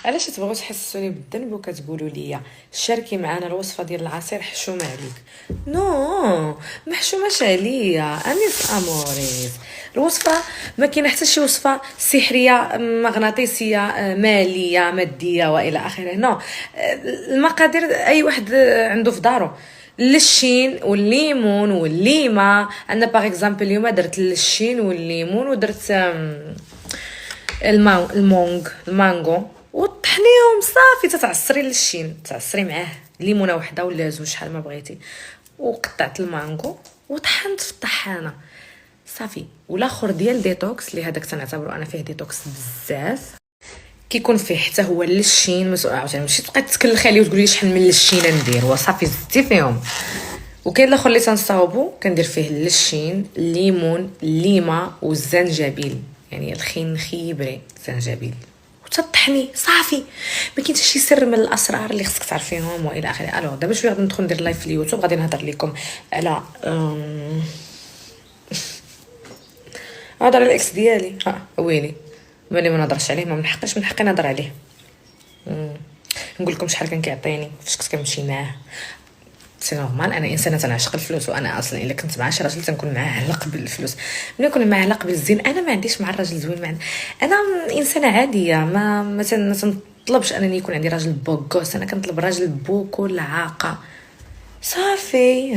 علاش تبغيو تحسسوني بالذنب وكتقولوا لي شاركي معنا الوصفه ديال العصير حشومه عليك؟ نو، ما حشوماش عليا انيس اموريس. الوصفه ما كاينه حتى شي وصفه سحريه مغناطيسيه ماليه ماديه والى اخره. نو، المقادير اي واحد عنده في دارو. اللشين والليمون والليمه. انا باغ اكزامبل اليوم درت اللشين والليمون ودرت المانغو وطحنيهم صافي. تتعصري اللشين تعصري معاه ليمونه وحده ولا زوج شحال ما بغيتي، وقطعت المانغو وطحنت في الطحانه صافي. والاخر ديال ديتوكس اللي هذاك تنعتبرو انا فيه ديتوكس بزاف، كيكون فيه حتى هو اللشين مسؤول عاوتاني. ماشي تبقاي تكلخي عليه وتقولي شحال من اللشين ندير وصافي زدتي فيهم. وكاين الاخر اللي تنصاوبو كندير فيه اللشين الليمون الليمه والزنجبيل، يعني الخين خيبري زنجبيل وتطحني صافي. ما كاين حتى شي سر من الاسرار اللي خصك تعرفيهم والى اخره. الو دابا شويه غادي ندخل ندير لايف في اليوتيوب، غادي نهضر لكم على هضر على الاكس ديالي. ويلي ملي ما نهضرش عليه، ما منحقش من حقي نهضر عليه. نقول لكم شحال كان كيعطيني فاش كنت كنمشي معاه. سي نورمال، انا انسانه تنعشق الفلوس، وانا اصلا الا كنت مع شي راجل تنكون معاه علق بالفلوس. ملي نكون معاه علق بالزين انا ما عنديش مع الراجل زوين. انا انسانه عاديه، ما تنطلبش انني يكون عندي راجل بوغوس. انا كنطلب راجل بوكو العاقه صافي.